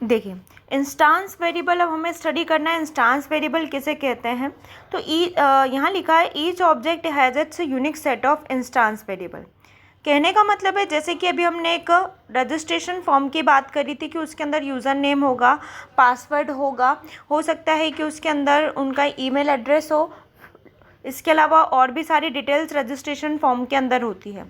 देखिए, instance variable अब हमें स्टडी करना है। इंस्टांस वेरिएबल किसे कहते हैं? तो यहाँ लिखा है each object has its unique set of instance variable. कहने का मतलब है जैसे कि अभी हमने एक रजिस्ट्रेशन फॉर्म की बात करी थी कि उसके अंदर यूज़र नेम होगा, पासवर्ड होगा, हो सकता है कि उसके अंदर उनका ईमेल एड्रेस हो, इसके अलावा और भी सारी डिटेल्स रजिस्ट्रेशन फॉर्म के अंदर होती है।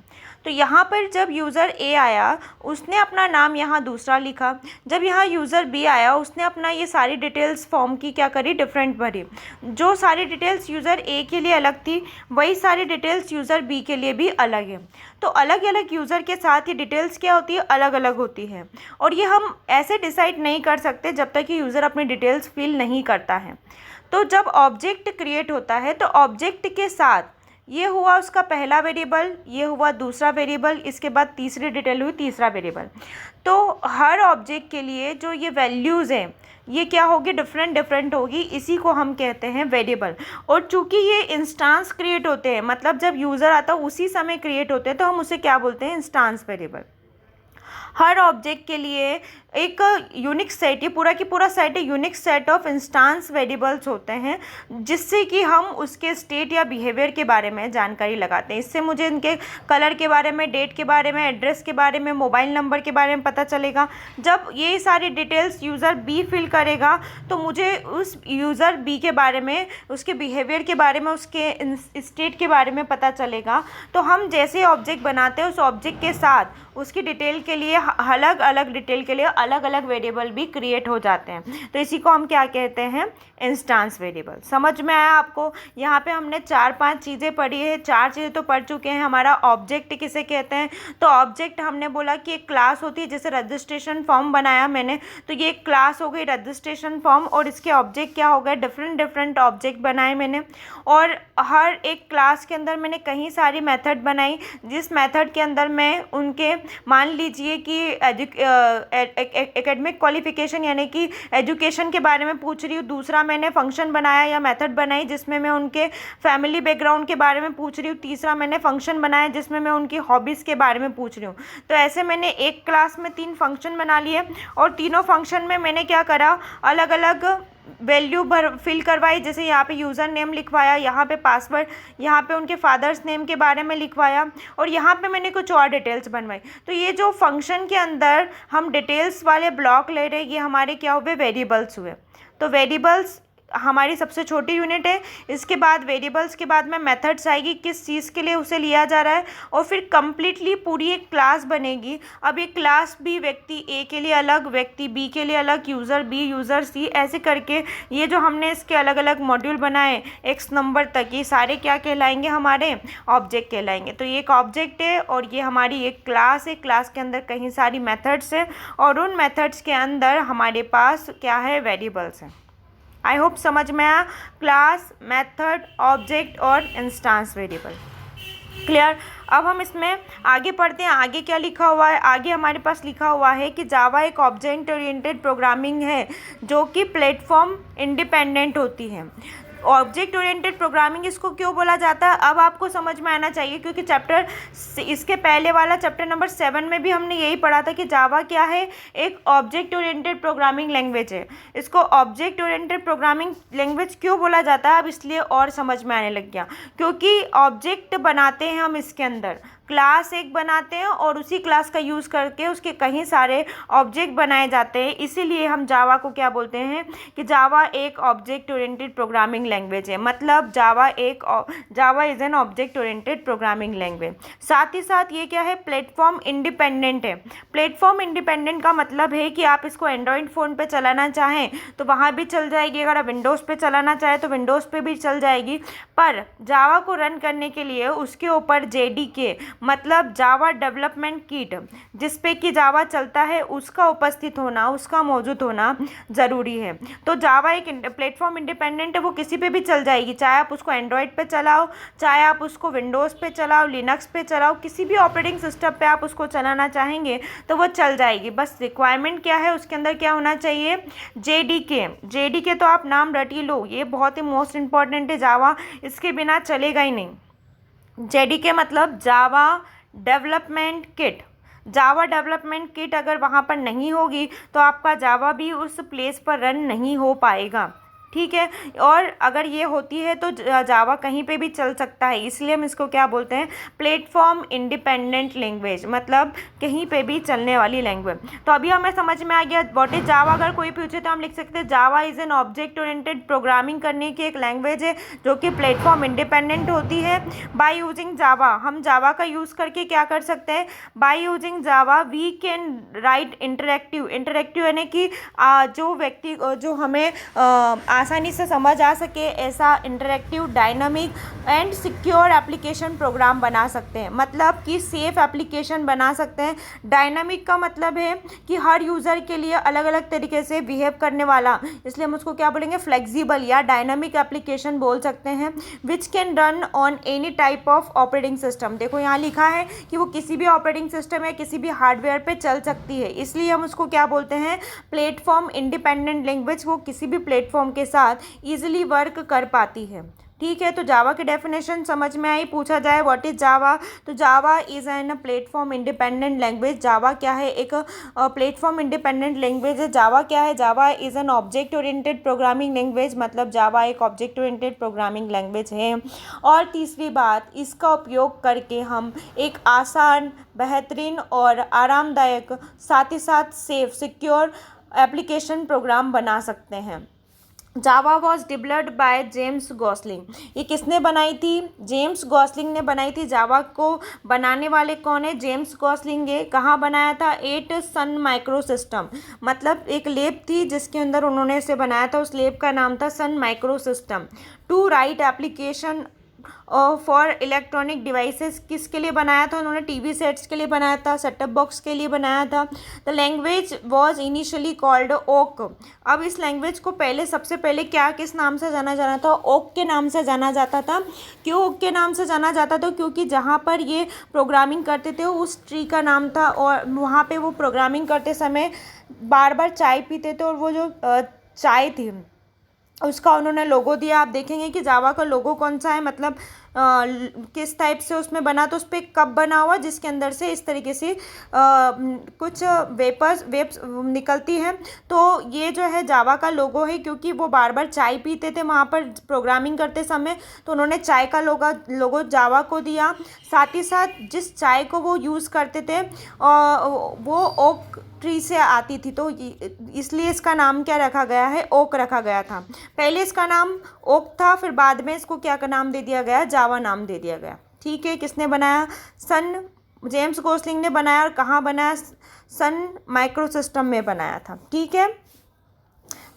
तो यहाँ पर जब यूज़र ए आया उसने अपना नाम यहाँ दूसरा लिखा, जब यहाँ यूज़र बी आया उसने अपना ये सारी डिटेल्स फॉर्म की क्या करी, डिफरेंट भरी। जो सारी डिटेल्स यूज़र ए के लिए अलग थी वही सारी डिटेल्स यूज़र बी के लिए भी अलग है। तो अलग अलग यूज़र के साथ ये डिटेल्स क्या होती है, अलग अलग होती है। और ये हम ऐसे डिसाइड नहीं कर सकते जब तक कि यूज़र अपनी डिटेल्स फिल नहीं करता है। तो जब ऑब्जेक्ट क्रिएट होता है तो ऑब्जेक्ट के साथ ये हुआ उसका पहला वेरिएबल, ये हुआ दूसरा वेरिएबल, इसके बाद तीसरी डिटेल हुई तीसरा वेरिएबल। तो हर ऑब्जेक्ट के लिए जो ये वैल्यूज़ हैं ये क्या होगी, डिफरेंट डिफरेंट होगी। इसी को हम कहते हैं वेरिएबल। और चूंकि ये इंस्टांस क्रिएट होते हैं, मतलब जब यूज़र आता है उसी समय क्रिएट होते हैं, तो हम उसे क्या बोलते हैं, इंस्टांस वेरिएबल। हर ऑब्जेक्ट के लिए एक यूनिक सेट, ये पूरा की पूरा set unique set of instance variables होते हैं, जिससे कि हम उसके स्टेट या बिहेवियर के बारे में जानकारी लगाते हैं। इससे मुझे इनके कलर के बारे में, डेट के बारे में, एड्रेस के बारे में, मोबाइल नंबर के बारे में पता चलेगा। जब ये सारी डिटेल्स यूज़र बी फिल करेगा तो मुझे उस यूज़र बी के बारे में, उसके बिहेवियर के बारे में, उसके स्टेट के बारे में पता चलेगा। तो हम जैसे ऑब्जेक्ट बनाते हैं उस ऑब्जेक्ट के साथ उसकी डिटेल के लिए अलग अलग डिटेल के लिए अलग अलग वेरिएबल भी क्रिएट हो जाते हैं। तो इसी को हम क्या कहते हैं, इंस्टांस वेरिएबल। समझ में आया आपको? यहाँ पे हमने 4-5 चीज़ें पढ़ी है। 4 चीज़ें तो पढ़ चुके हैं। हमारा ऑब्जेक्ट किसे कहते हैं? तो ऑब्जेक्ट हमने बोला कि एक क्लास होती है। जैसे रजिस्ट्रेशन फॉर्म बनाया मैंने, तो ये एक क्लास हो गई रजिस्ट्रेशन फॉर्म, और इसके ऑब्जेक्ट क्या हो गए, डिफरेंट डिफरेंट ऑब्जेक्ट बनाए मैंने। और हर एक क्लास के अंदर मैंने कहीं सारी मेथड बनाई, जिस मेथड के अंदर मैं उनके, मान लीजिए कि एकेडमिक क्वालिफिकेशन यानी कि एजुकेशन के बारे में पूछ रही हूँ। दूसरा मैंने फंक्शन बनाया या मेथड बनाई जिसमें मैं उनके फैमिली बैकग्राउंड के बारे में पूछ रही हूँ। तीसरा मैंने फंक्शन बनाया जिसमें मैं उनकी हॉबीज़ के बारे में पूछ रही हूँ। तो ऐसे मैंने एक क्लास में 3 फंक्शन बना लिए, और तीनों फंक्शन में मैंने क्या करा, अलग अलग वैल्यू फिल करवाई। जैसे यहाँ पे यूज़र नेम लिखवाया, यहाँ पे पासवर्ड, यहाँ पे उनके फादर्स नेम के बारे में लिखवाया, और यहाँ पे मैंने कुछ और डिटेल्स बनवाई। तो ये जो फंक्शन के अंदर हम डिटेल्स वाले ब्लॉक ले रहे हैं, ये हमारे क्या हुए, वेरिएबल्स हुए। तो वेरिएबल्स हमारी सबसे छोटी यूनिट है। इसके बाद वेरिएबल्स के बाद में मेथड्स आएगी, किस चीज़ के लिए उसे लिया जा रहा है, और फिर कम्प्लीटली पूरी एक क्लास बनेगी। अब ये क्लास भी व्यक्ति ए के लिए अलग, व्यक्ति बी के लिए अलग, यूज़र बी, यूज़र सी, ऐसे करके ये जो हमने इसके अलग अलग मॉड्यूल बनाए x नंबर तक, ये सारे क्या कहलाएंगे, हमारे ऑब्जेक्ट कहलाएंगे। तो ये एक ऑब्जेक्ट है और ये हमारी एक क्लास है। क्लास के अंदर कहीं सारी मेथड्स है, और उन मेथड्स के अंदर हमारे पास क्या है, वेरिएबल्स हैं। आई होप समझ में आया। क्लास, मेथड, ऑब्जेक्ट और इंस्टांस वेरिएबल। क्लियर? अब हम इसमें आगे पढ़ते हैं। आगे क्या लिखा हुआ है? आगे हमारे पास लिखा हुआ है कि जावा एक ऑब्जेक्ट ओरिएंटेड प्रोग्रामिंग है जो कि प्लेटफॉर्म इंडिपेंडेंट होती है। ऑब्जेक्ट ओरिएंटेड प्रोग्रामिंग इसको क्यों बोला जाता है, अब आपको समझ में आना चाहिए, क्योंकि चैप्टर, इसके पहले वाला चैप्टर नंबर 7 में भी हमने यही पढ़ा था कि जावा क्या है, एक ऑब्जेक्ट ओरिएंटेड प्रोग्रामिंग लैंग्वेज है। इसको ऑब्जेक्ट ओरिएंटेड प्रोग्रामिंग लैंग्वेज क्यों बोला जाता है, अब इसलिए और समझ में आने लग गया, क्योंकि ऑब्जेक्ट बनाते हैं हम इसके अंदर, क्लास एक बनाते हैं और उसी क्लास का यूज़ करके उसके कहीं सारे ऑब्जेक्ट बनाए जाते हैं। इसीलिए हम जावा को क्या बोलते हैं कि जावा एक ऑब्जेक्ट ओरिएंटेड प्रोग्रामिंग लैंग्वेज है। मतलब जावा is an object oriented programming language. साथ ही साथ ये क्या है, प्लेटफॉर्म इंडिपेंडेंट है। प्लेटफॉर्म इंडिपेंडेंट का मतलब है कि आप इसको एंड्रॉयड फ़ोन पे चलाना चाहें तो वहाँ भी चल जाएगी, अगर आप विंडोज़ पे चलाना चाहें तो विंडोज़ पे भी चल जाएगी। पर जावा को रन करने के लिए उसके ऊपर JDK मतलब जावा डेवलपमेंट किट, जिस पे कि जावा चलता है, उसका उपस्थित होना, उसका मौजूद होना ज़रूरी है। तो जावा एक प्लेटफॉर्म इंडिपेंडेंट है, वो किसी पे भी चल जाएगी, चाहे आप उसको एंड्रॉयड पे चलाओ, चाहे आप उसको विंडोज़ पे चलाओ, लिनक्स पे चलाओ, किसी भी ऑपरेटिंग सिस्टम पे आप उसको चलाना चाहेंगे तो वो चल जाएगी। बस रिक्वायरमेंट क्या है, उसके अंदर क्या होना चाहिए, JDK तो आप नाम रट ही लो, ये बहुत ही मोस्ट इंपॉर्टेंट है। जावा इसके बिना चलेगा ही नहीं। JDK मतलब Java development kit. Java development kit अगर वहाँ पर नहीं होगी तो आपका जावा भी उस प्लेस पर रन नहीं हो पाएगा, ठीक है। और अगर ये होती है तो जावा कहीं पे भी चल सकता है, इसलिए हम इसको क्या बोलते हैं, प्लेटफॉर्म इंडिपेंडेंट लैंग्वेज, मतलब कहीं पे भी चलने वाली लैंग्वेज। तो अभी हमें समझ में आ गया व्हाट इज जावा। अगर कोई पूछे तो हम लिख सकते हैं जावा is an object oriented programming करने की एक लैंग्वेज है जो कि प्लेटफॉर्म इंडिपेंडेंट होती है। बाय यूजिंग जावा, हम जावा का यूज़ करके क्या कर सकते हैं, by using Java we can write interactive यानी कि जो व्यक्ति जो हमें आसानी से समझ आ सके ऐसा interactive, dynamic and secure application program बना सकते हैं, मतलब कि सेफ एप्लीकेशन बना सकते हैं। डायनामिक का मतलब है कि हर यूज़र के लिए अलग अलग तरीके से बिहेव करने वाला, इसलिए हम उसको क्या बोलेंगे, फ्लेक्सिबल या डायनामिक एप्लीकेशन बोल सकते हैं। Which can run on any type of operating system, देखो यहाँ लिखा है कि वो किसी भी ऑपरेटिंग सिस्टम या किसी भी हार्डवेयर पे चल सकती है, इसलिए हम उसको क्या बोलते हैं, प्लेटफॉर्म इंडिपेंडेंट लैंग्वेज। वो किसी भी प्लेटफॉर्म के साथ ईजिली वर्क कर पाती है, ठीक है। तो जावा की डेफिनेशन समझ में आई। पूछा जाए व्हाट इज जावा, तो Java is an platform independent language. Java क्या है, एक प्लेटफॉर्म इंडिपेंडेंट लैंग्वेज है। जावा क्या है, जावा is an object oriented programming language, मतलब जावा एक ऑब्जेक्ट ओरिएंटेड प्रोग्रामिंग लैंग्वेज है। और तीसरी बात, इसका उपयोग करके हम एक आसान, बेहतरीन और आरामदायक, साथ ही साथ सेफ, सिक्योर एप्लीकेशन प्रोग्राम बना सकते हैं। Java was developed by James Gosling, ये किसने बनाई थी, जेम्स गॉसलिंग ने बनाई थी। जावा को बनाने वाले कौन है, जेम्स गॉसलिंग। ये कहाँ बनाया था, एट सन माइक्रो सिस्टम, मतलब एक लैब थी जिसके अंदर उन्होंने इसे बनाया था, उस लैब का नाम था Sun micro system. To write application for electronic devices, किसके लिए बनाया था उन्होंने, टीवी सेट्स के लिए बनाया था, सेटअप बॉक्स के लिए बनाया था। The language was initially called Oak. अब इस लैंग्वेज को सबसे पहले क्या, किस नाम से जाना जाना था, ओक के नाम से जाना जाता था। क्यों ओक के नाम से जाना जाता था, क्योंकि जहाँ पर ये प्रोग्रामिंग करते थे उस ट्री का नाम था, और वहाँ पे वो प्रोग्रामिंग करते समय बार बार चाय पीते थे, और वो जो चाय थी उसका उन्होंने लोगो दिया। आप देखेंगे कि जावा का लोगो कौन सा है, मतलब किस टाइप से उसमें बना, तो उस पर एक कप बना हुआ जिसके अंदर से इस तरीके से कुछ वेब्स निकलती हैं। तो ये जो है जावा का लोगो है, क्योंकि वो बार बार चाय पीते थे वहाँ पर प्रोग्रामिंग करते समय, तो उन्होंने चाय का लोगो जावा को दिया। साथ ही साथ जिस चाय को वो यूज़ करते थे वो ओक ट्री से आती थी, तो इसलिए इसका नाम क्या रखा गया है, ओक रखा गया था। पहले इसका नाम ओक था, फिर बाद में इसको क्या का नाम दे दिया गया, जावा नाम दे दिया गया, ठीक है। किसने बनाया, जेम्स गॉसलिंग ने बनाया, और कहाँ बनाया, सन माइक्रो सिस्टम में बनाया था, ठीक है।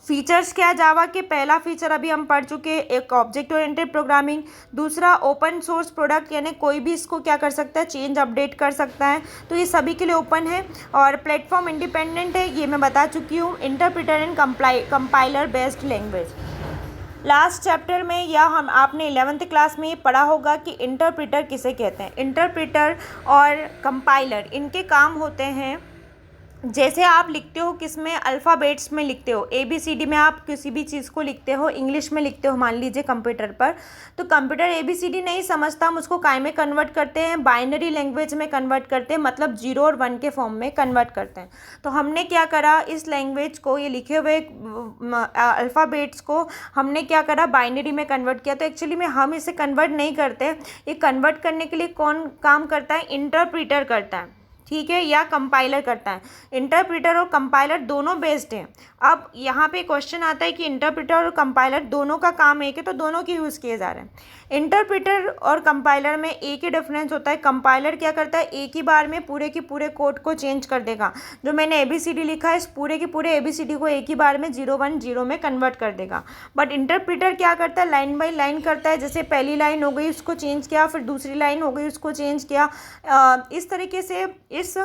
फीचर्स क्या है जावा के, पहला फीचर अभी हम पढ़ चुके हैं, एक ऑब्जेक्ट ओरिएंटेड प्रोग्रामिंग। दूसरा ओपन सोर्स प्रोडक्ट, यानी कोई भी इसको क्या कर सकता है, चेंज अपडेट कर सकता है, तो ये सभी के लिए ओपन है। और प्लेटफॉर्म इंडिपेंडेंट है, ये मैं बता चुकी हूँ। Interpreter and compiler based language. Last chapter में या हम आपने 11th क्लास में ये पढ़ा होगा कि इंटरप्रेटर किसे कहते हैं। इंटरप्रेटर और कंपाइलर, इनके काम होते हैं, जैसे आप लिखते हो किसमें, अल्फ़ाबेट्स में लिखते हो, ABCD में आप किसी भी चीज़ को लिखते हो, इंग्लिश में लिखते हो मान लीजिए कंप्यूटर पर, तो कंप्यूटर ABCD नहीं समझता, हम उसको काय में कन्वर्ट करते हैं, बाइनरी लैंग्वेज में कन्वर्ट करते हैं, मतलब 0 और 1 के फॉर्म में कन्वर्ट करते हैं। तो हमने क्या करा, इस लैंग्वेज को, ये लिखे हुए अल्फ़ाबेट्स को हमने क्या करा, बाइनरी में कन्वर्ट किया। तो एक्चुअली में हम इसे कन्वर्ट नहीं करते, ये कन्वर्ट करने के लिए कौन काम करता है, इंटरप्रीटर करता है, ठीक है, या कंपाइलर करता है। इंटरप्रेटर और कंपाइलर दोनों बेस्ड हैं। अब यहाँ पे क्वेश्चन आता है कि इंटरप्रेटर और कंपाइलर दोनों का काम एक है, तो दोनों के यूज़ किए जा रहे हैं। इंटरप्रेटर और कंपाइलर में एक ही डिफरेंस होता है, कंपाइलर क्या करता है, एक ही बार में पूरे के पूरे कोड को चेंज कर देगा। जो मैंने ABCD लिखा है, इस पूरे के पूरे ABCD को एक ही बार में 0 1 0 में कन्वर्ट कर देगा। बट इंटरप्रेटर क्या करता है, लाइन बाई लाइन करता है, जैसे पहली लाइन हो गई उसको चेंज किया, फिर दूसरी लाइन हो गई उसको चेंज किया। इस तरीके से इस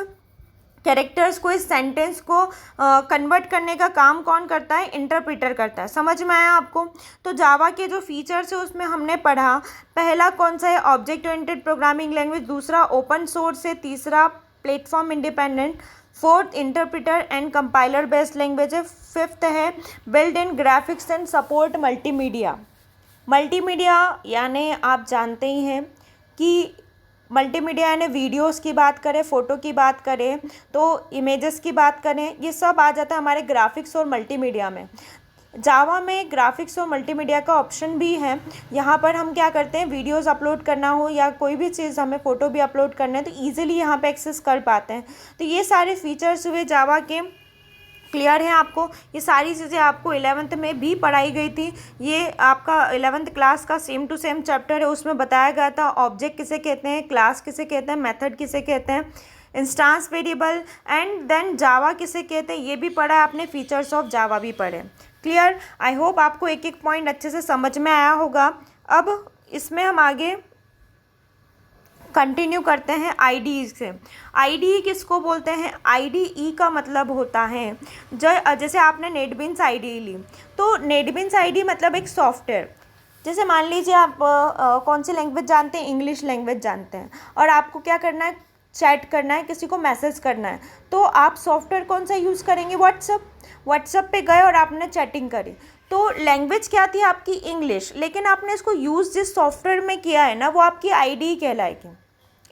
कैरेक्टर्स को, इस सेंटेंस को कन्वर्ट करने का काम कौन करता है, इंटरप्रेटर करता है। समझ में आया आपको। तो जावा के जो फीचर्स है उसमें हमने पढ़ा, पहला कौन सा है, ऑब्जेक्ट ओरिएंटेड प्रोग्रामिंग लैंग्वेज, दूसरा ओपन सोर्स है, तीसरा platform independent, fourth interpreter and compiler based language है, फिफ्थ है build in graphics and support multimedia. Multimedia यानी आप जानते ही हैं कि मल्टीमीडिया यानी वीडियोस की बात करें, फ़ोटो की बात करें, तो इमेजेस की बात करें, ये सब आ जाता है हमारे ग्राफिक्स और मल्टीमीडिया में। जावा में ग्राफिक्स और मल्टीमीडिया का ऑप्शन भी है। यहाँ पर हम क्या करते हैं, वीडियोस अपलोड करना हो या कोई भी चीज़ हमें फ़ोटो भी अपलोड करना है तो ईज़िली यहाँ पे एक्सेस कर पाते हैं। तो ये सारे फीचर्स हुए जावा के। क्लियर है आपको? ये सारी चीज़ें आपको 11th में भी पढ़ाई गई थी। ये आपका 11th क्लास का सेम टू सेम चैप्टर है, उसमें बताया गया था ऑब्जेक्ट किसे कहते हैं, क्लास किसे कहते हैं, मेथड किसे कहते हैं, इंस्टांस वेरिएबल एंड देन जावा किसे कहते हैं, ये भी पढ़ा है आपने। फीचर्स ऑफ जावा भी पढ़े। क्लियर? आई होप आपको एक एक पॉइंट अच्छे से समझ में आया होगा। अब इसमें हम आगे कंटिन्यू करते हैं आईडीई से। आईडीई किसको बोलते हैं? आईडीई का मतलब होता है जैसे आपने नेटबिन्स आईडीई ली, तो नेटबिन्स आईडीई मतलब एक सॉफ्टवेयर। जैसे मान लीजिए आप कौन सी लैंग्वेज जानते हैं, इंग्लिश लैंग्वेज जानते हैं, और आपको क्या करना है, चैट करना है, किसी को मैसेज करना है, तो आप सॉफ्टवेयर कौन सा यूज़ करेंगे? व्हाट्सएप पे गए और आपने चैटिंग करी, तो लैंग्वेज क्या थी आपकी? इंग्लिश, लेकिन आपने इसको यूज़ जिस सॉफ्टवेयर में किया है ना, वो आपकी आईडीई कहलाएगी,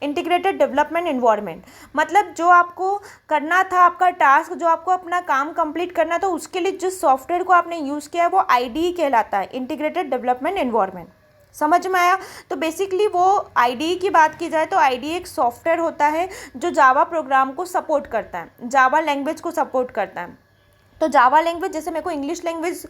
इंटीग्रेटेड डेवलपमेंट एनवायरनमेंट। मतलब जो आपको करना था, आपका टास्क, जो आपको अपना काम कंप्लीट करना था, उसके लिए जिस सॉफ्टवेयर को आपने यूज़ किया है वो आईडीई कहलाता है, इंटीग्रेटेड डेवलपमेंट एनवायरनमेंट। समझ में आया? तो बेसिकली वो आईडीई की बात की जाए तो आईडीई एक सॉफ्टवेयर होता है जो जावा प्रोग्राम को सपोर्ट करता है, जावा लैंग्वेज को सपोर्ट करता है। तो जावा लैंग्वेज, जैसे मेरे को इंग्लिश लैंग्वेज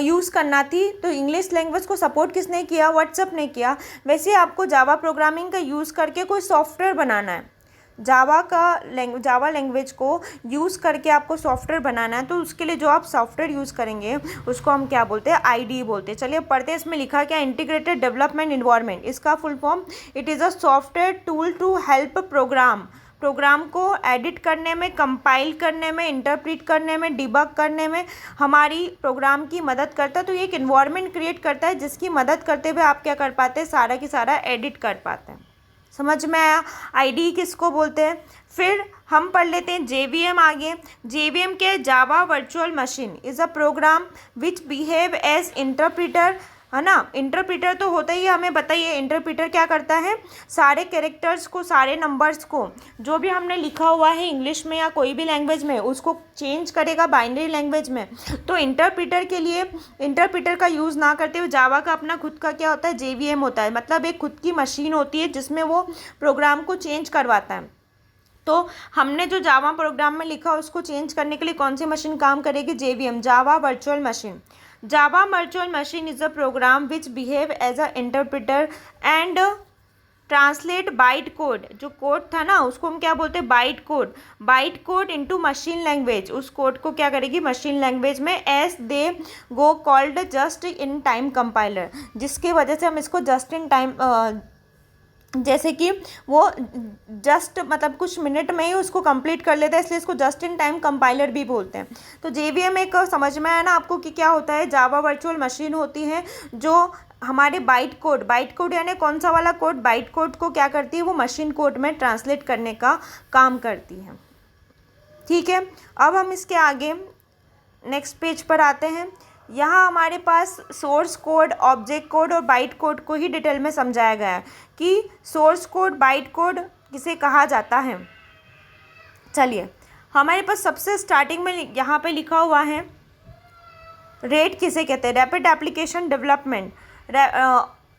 यूज़ करना थी, तो इंग्लिश लैंग्वेज को सपोर्ट किसने किया? व्हाट्सएप ने किया। वैसे ही आपको जावा प्रोग्रामिंग का यूज़ करके कोई सॉफ्टवेयर बनाना है, जावा लैंग्वेज को यूज़ करके आपको सॉफ्टवेयर बनाना है, तो उसके लिए जो आप सॉफ्टवेयर यूज़ करेंगे उसको हम क्या बोलते हैं? आईडीई बोलते हैं। चलिए पढ़ते हैं, इसमें लिखा क्या? Integrated development environment. इसका full form, it is a software tool to help program को एडिट करने में, कंपाइल करने में, इंटरप्रेट करने में, डिबग करने में हमारी प्रोग्राम की मदद करता है। तो ये एक इन्वायरमेंट क्रिएट करता है जिसकी मदद करते हुए आप क्या कर पाते हैं? सारा की सारा एडिट कर पाते हैं। समझ में आया? आईडीई किसको बोलते हैं? फिर हम पढ़ लेते हैं जेवीएम आगे। जेवीएम के Java virtual machine is a program which behave as interpreter, है ना। इंटरप्रीटर तो होता ही है, हमें बताइए इंटरप्रीटर क्या करता है? सारे कैरेक्टर्स को, सारे नंबर्स को, जो भी हमने लिखा हुआ है इंग्लिश में या कोई भी लैंग्वेज में, उसको चेंज करेगा बाइनरी लैंग्वेज में। तो इंटरप्रीटर के लिए, इंटरप्रीटर का यूज़ ना करते हुए जावा का अपना खुद का क्या होता है? जेवीएम होता है। मतलब एक खुद की मशीन होती है जिसमें वो प्रोग्राम को चेंज करवाता है। तो हमने जो जावा प्रोग्राम में लिखा उसको चेंज करने के लिए कौन सी मशीन काम करेगी? JVM, Java virtual machine. Java virtual machine is a program which behave as a interpreter and translate byte code. जो कोड था ना उसको हम क्या बोलते हैं? Byte code into machine language. उस कोड को क्या करेगी? मशीन लैंग्वेज में, as they go called just in time compiler, जिसकी वजह से हम इसको जस्ट इन टाइम, जैसे कि वो जस्ट मतलब कुछ मिनट में ही उसको कंप्लीट कर लेता है, इसलिए इसको जस्ट इन टाइम कंपाइलर भी बोलते हैं। तो जेवीएम एक समझ में आया ना आपको कि क्या होता है? जावा वर्चुअल मशीन होती है जो हमारे बाइट कोड यानी कौन सा वाला कोड? बाइट कोड को क्या करती है? वो मशीन कोड में ट्रांसलेट करने का काम करती है। ठीक है, अब हम इसके आगे नेक्स्ट पेज पर आते हैं। यहाँ हमारे पास सोर्स कोड, ऑब्जेक्ट कोड और बाइट कोड को ही डिटेल में समझाया गया है कि सोर्स कोड, बाइट कोड किसे कहा जाता है। चलिए, हमारे पास सबसे स्टार्टिंग में यहाँ पे लिखा हुआ है रेट किसे कहते हैं? Rapid application development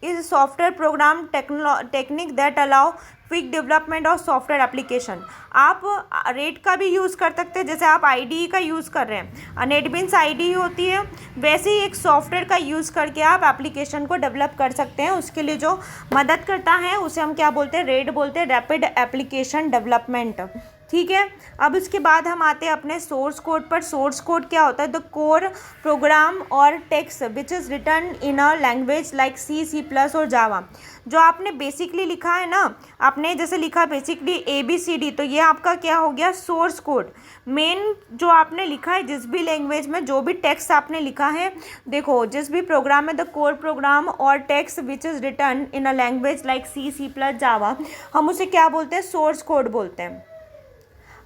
is software program technique that allow quick development of software application. आप रेट का भी यूज़ कर सकते हैं, जैसे आप आईडीई का यूज़ कर रहे हैं, नेटबिन्स आईडीई होती है, वैसे ही एक सॉफ्टवेयर का यूज़ करके आप एप्लीकेशन को डेवलप कर सकते हैं। उसके लिए जो मदद करता है उसे हम क्या बोलते हैं? रेट बोलते हैं, रैपिड एप्लीकेशन डेवलपमेंट। ठीक है, अब इसके बाद हम आते हैं अपने सोर्स कोड पर। सोर्स कोड क्या होता है? द कोर प्रोग्राम और text which is return in a language like C++ और जावा। जो आपने बेसिकली लिखा है ना, आपने जैसे लिखा बेसिकली ABCD, तो ये आपका क्या हो गया? Source code. मेन जो आपने लिखा है जिस भी लैंग्वेज में, जो भी टेक्स्ट आपने लिखा है, देखो जिस भी प्रोग्राम में द कोर प्रोग्राम और text which is return in a language like C++ जावा, हम उसे क्या बोलते हैं? सोर्स कोड बोलते हैं।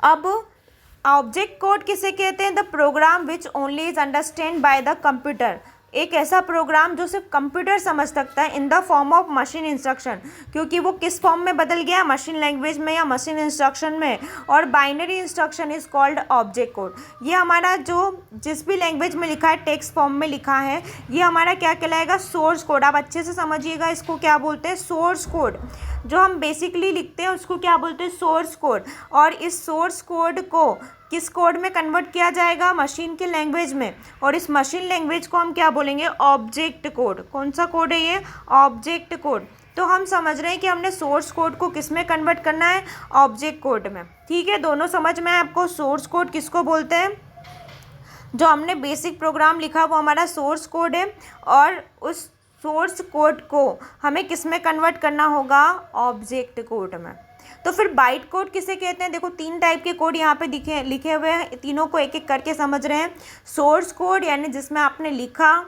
अब ऑब्जेक्ट कोड किसे कहते हैं? The program which only is understand by the computer. एक ऐसा प्रोग्राम जो सिर्फ कंप्यूटर समझ सकता है in the form of machine instruction, क्योंकि वो किस फॉर्म में बदल गया, मशीन लैंग्वेज में या मशीन इंस्ट्रक्शन में। और binary instruction is called object code. ये हमारा जो जिस भी लैंग्वेज में लिखा है, टेक्स्ट फॉर्म में लिखा है, ये हमारा क्या कहलाएगा, सोर्स कोड। आप अच्छे से समझिएगा, इसको क्या बोलते हैं, सोर्स कोड। जो हम बेसिकली लिखते हैं उसको क्या बोलते हैं, सोर्स कोड। और इस सोर्स कोड को किस कोड में कन्वर्ट किया जाएगा, मशीन की लैंग्वेज में। और इस मशीन लैंग्वेज को हम क्या बोलेंगे, ऑब्जेक्ट कोड। कौन सा कोड है ये, ऑब्जेक्ट कोड। तो हम समझ रहे हैं कि हमने सोर्स कोड को किस में कन्वर्ट करना है, ऑब्जेक्ट कोड में। ठीक है, दोनों समझ में है आपको। सोर्स कोड किसको बोलते हैं, जो हमने बेसिक प्रोग्राम लिखा वो हमारा सोर्स कोड है, और उस सोर्स कोड को हमें किस में कन्वर्ट करना होगा, ऑब्जेक्ट कोड में। तो फिर बाइट कोड किसे कहते हैं, देखो 3 टाइप के कोड यहाँ पे लिखे हुए हैं, तीनों को एक एक करके समझ रहे हैं। सोर्स कोड यानी जिसमें आपने लिखा,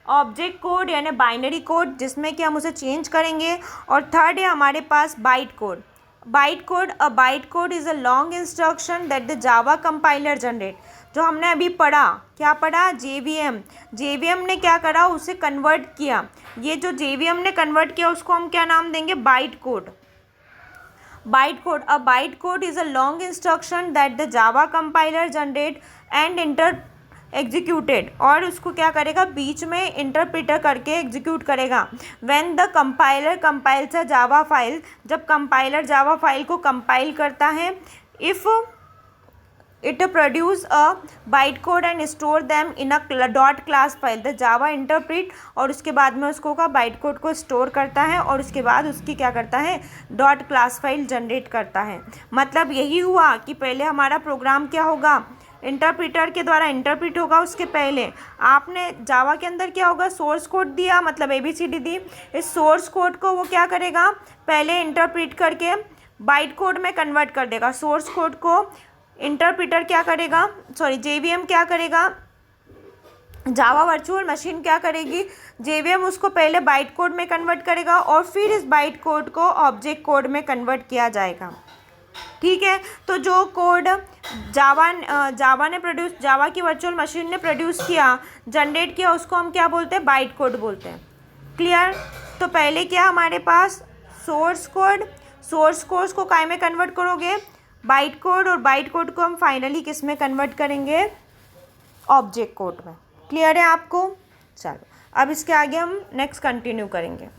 ऑब्जेक्ट कोड यानी बाइनरी कोड जिसमें कि हम उसे चेंज करेंगे, और थर्ड है हमारे पास byte code. Byte code, a byte code is a long instruction that the Java compiler generate. जो हमने अभी पढ़ा, क्या पढ़ा, जेवीएम ने क्या करा, उसे कन्वर्ट किया। ये जो जेवीएम ने कन्वर्ट किया उसको हम क्या नाम देंगे, bite code. Byte code, a byte code is a long instruction that the Java compiler generate and executed. और उसको क्या करेगा, बीच में इंटरप्रेटर करके एग्जीक्यूट करेगा। When the compiler compiles a Java file, जब कंपाइलर जावा फाइल को कंपाइल करता है, if it produce a byte code and store them in a dot class file, the Java interpret. और उसके बाद में उसको का बाइट कोड को स्टोर करता है, और उसके बाद उसकी क्या करता है, डॉट क्लास फाइल जनरेट करता है। मतलब यही हुआ कि पहले हमारा प्रोग्राम क्या होगा, इंटरप्रेटर के द्वारा इंटरप्रेट होगा। उसके पहले आपने जावा के अंदर क्या होगा, सोर्स कोड दिया, मतलब ABCD दी। इस सोर्स कोड को वो क्या करेगा, पहले इंटरप्रेट करके बाइट कोड में कन्वर्ट कर देगा। सोर्स कोड को इंटरप्रेटर क्या करेगा, जेवीएम क्या करेगा, जावा वर्चुअल मशीन क्या करेगी, जेवीएम उसको पहले बाइट कोड में कन्वर्ट करेगा, और फिर इस बाइट कोड को ऑब्जेक्ट कोड में कन्वर्ट किया जाएगा। ठीक है, तो जो कोड जावा की वर्चुअल मशीन ने प्रोड्यूस किया, जनरेट किया, उसको हम क्या बोलते हैं, बाइट कोड बोलते हैं। क्लियर। तो पहले क्या हमारे पास, सोर्स कोड, सोर्स कोड को काय में कन्वर्ट करोगे, बाइट कोड, और बाइट कोड को हम फाइनली किस में कन्वर्ट करेंगे, ऑब्जेक्ट कोड में। क्लियर है आपको। चलो अब इसके आगे हम नेक्स्ट कंटिन्यू करेंगे।